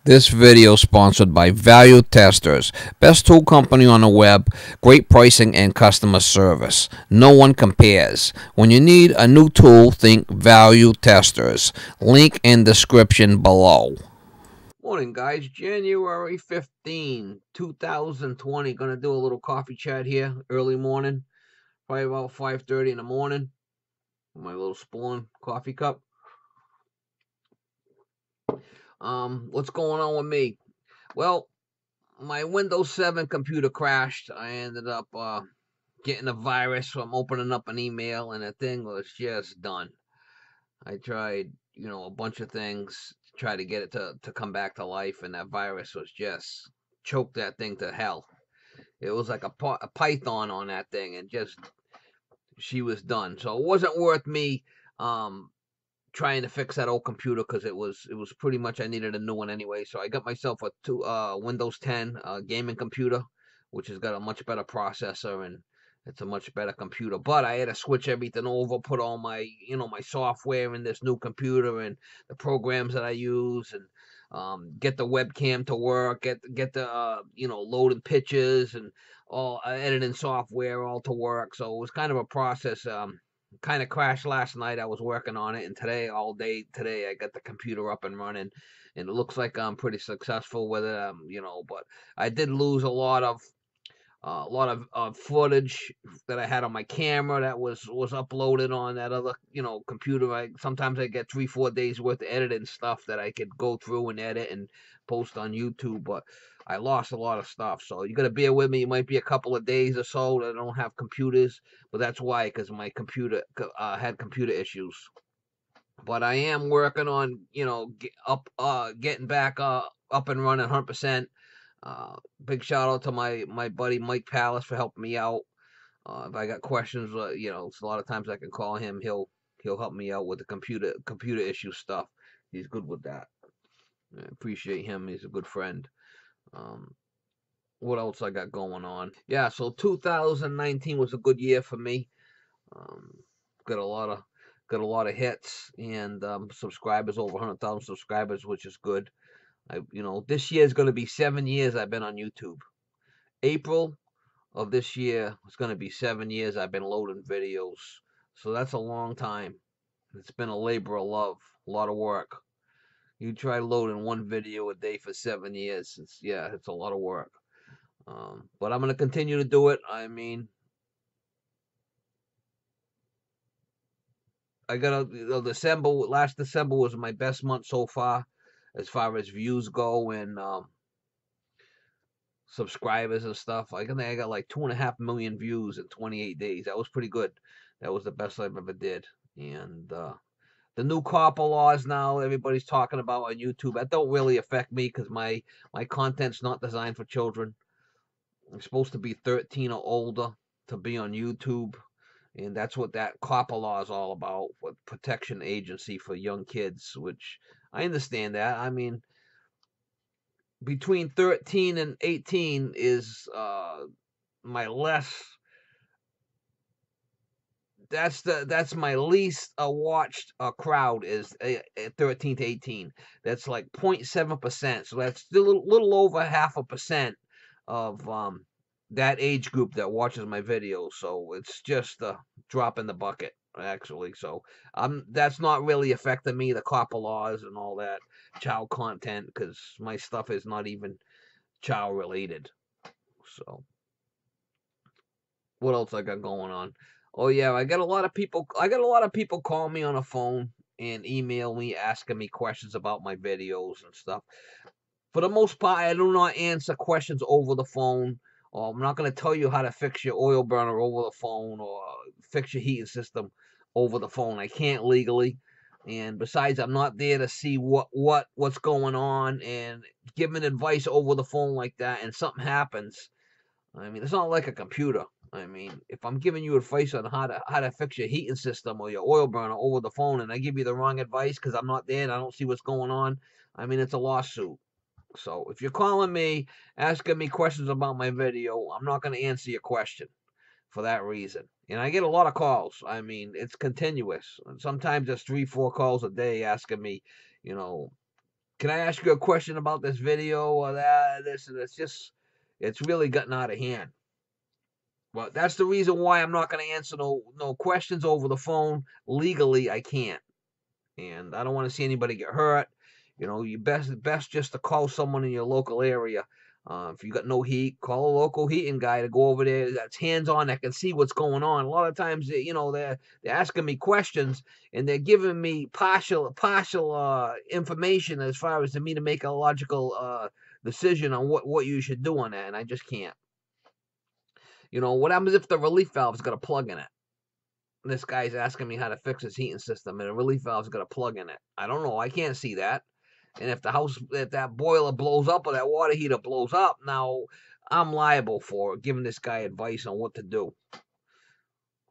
This video is sponsored by Value Testers, best tool company on the web, great pricing and customer service. No one compares. When you need a new tool, think Value Testers. Link in description below. Morning, guys. January 15, 2020. Gonna do a little coffee chat here, early morning, probably about 5:30 in the morning. My little spoon coffee cup. What's going on with me? Well, my Windows 7 computer crashed. I ended up getting a virus from opening up an email, and the thing was just done. I tried, a bunch of things to try to get it to come back to life, and that virus was just choked that thing to hell. It was like a python on that thing, and just she was done. So it wasn't worth me trying to fix that old computer, because it was pretty much I needed a new one anyway. So I got myself a Windows 10 gaming computer, which has got a much better processor, and it's a much better computer. But I had to switch everything over, put all my my software in this new computer and the programs that I use, and get the webcam to work, get the loading pictures and all editing software all to work. So it was kind of a process. Kind of crashed last night. I was working on it, and today, all day today, I got the computer up and running, and it looks like I'm pretty successful with it. But I did lose a lot of footage that I had on my camera that was uploaded on that other computer. Sometimes I get 3-4 days worth of editing stuff that I could go through and edit and post on YouTube, but I lost a lot of stuff. So you gotta bear with me. It might be a couple of days or so that I don't have computers, but that's why, because my computer had computer issues. But I am working on getting back up and running 100%. Big shout out to my buddy Mike Palace for helping me out. If I got questions, it's a lot of times I can call him. He'll help me out with the computer issue stuff. He's good with that. I appreciate him. He's a good friend. What else I got going on? Yeah, so 2019 was a good year for me. Um, got a lot of hits, and subscribers, over 100,000 subscribers, which is good. This year is going to be 7 years I've been on YouTube. April of this year is going to be 7 years I've been loading videos. So that's a long time. It's been a labor of love, a lot of work. You try loading one video a day for 7 years. It's a lot of work. But I'm going to continue to do it. I mean, I got last December was my best month so far as views go, and subscribers and stuff. I think I got like 2.5 million views in 28 days. That was pretty good. That was the best I've ever did. And the new copper laws now everybody's talking about on YouTube, that don't really affect me, because my content's not designed for children. I'm supposed to be 13 or older to be on YouTube, and that's what that copper law is all about, for protection agency for young kids, which I understand that. I mean, between 13 and 18 is my less that's my least watched crowd, is 13 to 18. That's like 0.7%, so that's still a little over 0.5% of that age group that watches my videos. So it's just a drop in the bucket, actually. So that's not really affecting me, the copper laws and all that child content, because my stuff is not even child related. So what else I got going on? Oh yeah, I got a lot of people call me on the phone and email me asking me questions about my videos and stuff. For the most part, I do not answer questions over the phone. Or I'm not going to tell you how to fix your oil burner over the phone, or fix your heating system over the phone. I can't legally. And besides, I'm not there to see what's going on, and giving advice over the phone like that, and something happens. I mean, it's not like a computer. I mean, if I'm giving you advice on how to fix your heating system or your oil burner over the phone, and I give you the wrong advice because I'm not there and I don't see what's going on, I mean, it's a lawsuit. So if you're calling me, asking me questions about my video, I'm not going to answer your question for that reason. And I get a lot of calls. I mean, it's continuous. And sometimes it's 3-4 calls a day asking me, can I ask you a question about this video or that? This and it's really gotten out of hand. But that's the reason why I'm not going to answer no questions over the phone. Legally, I can't, and I don't want to see anybody get hurt. You best just to call someone in your local area. If you got no heat, call a local heating guy to go over there that's hands on, that can see what's going on. A lot of times, they're asking me questions and they're giving me partial information as far as to me to make a logical decision on what you should do on that, and I just can't. What happens if the relief valve's got a plug in it? This guy's asking me how to fix his heating system, and the relief valve's got a plug in it. I don't know. I can't see that. And if that boiler blows up or that water heater blows up, now I'm liable for giving this guy advice on what to do.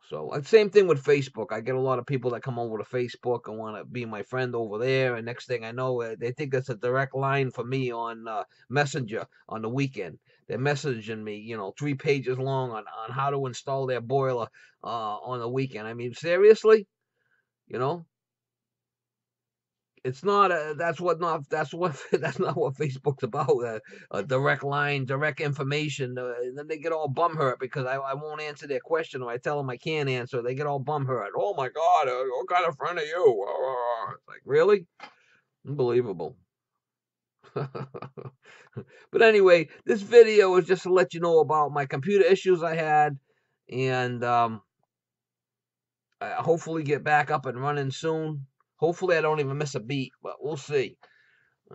So, same thing with Facebook. I get a lot of people that come over to Facebook and want to be my friend over there. And next thing I know, they think it's a direct line for me on Messenger on the weekend. They're messaging me, 3 pages long on how to install their boiler on the weekend. I mean, seriously, you know, it's not that's not what Facebook's about. A direct line, direct information. And then they get all bum hurt because I won't answer their question, or I tell them I can't answer. They get all bum hurt. Oh my God, what kind of friend are you? It's like, really? Unbelievable. But anyway, this video is just to let you know about my computer issues I had, and hopefully get back up and running soon. Hopefully I don't even miss a beat, but we'll see.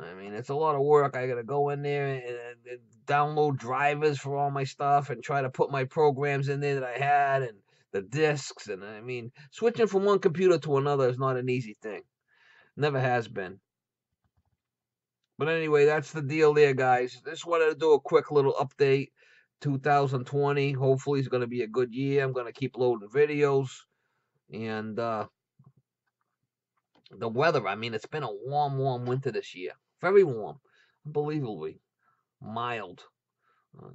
I mean, it's a lot of work. I got to go in there and download drivers for all my stuff and try to put my programs in there that I had and the discs. And I mean, switching from one computer to another is not an easy thing. Never has been. But anyway, that's the deal there, guys. Just wanted to do a quick little update. 2020, hopefully, is going to be a good year. I'm going to keep loading videos. And the weather, I mean, it's been a warm winter this year. Very warm. Unbelievably mild.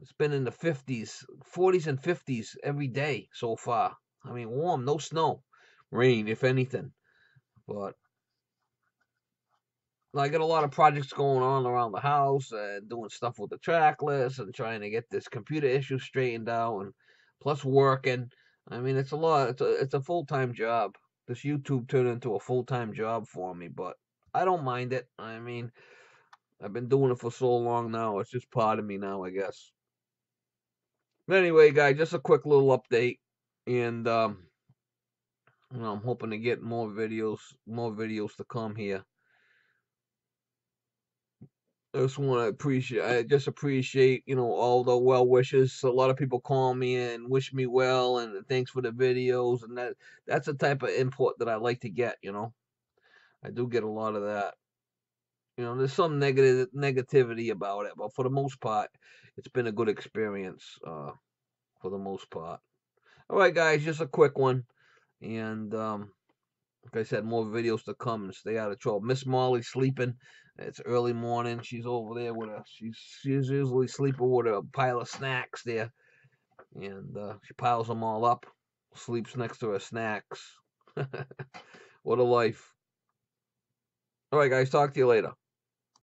It's been in the 50s, 40s, and 50s every day so far. I mean, warm, no snow. Rain, if anything. But I got a lot of projects going on around the house and doing stuff with the track list and trying to get this computer issue straightened out, and plus working. I mean, it's a lot. It's a full-time job. This YouTube turned into a full-time job for me, but I don't mind it. I mean, I've been doing it for so long now. It's just part of me now, I guess. But anyway, guys, just a quick little update, and I'm hoping to get more videos to come here. I just appreciate, all the well wishes. A lot of people call me and wish me well and thanks for the videos, and that's the type of input that I like to get. I do get a lot of that. There's some negativity about it, but for the most part, it's been a good experience. For the most part. All right, guys, just a quick one, and like I said, more videos to come, and stay out of trouble. Miss Molly's sleeping. It's early morning. She's over there with she's usually sleeping with a pile of snacks there, and she piles them all up, sleeps next to her snacks. What a life. All right, guys, talk to you later.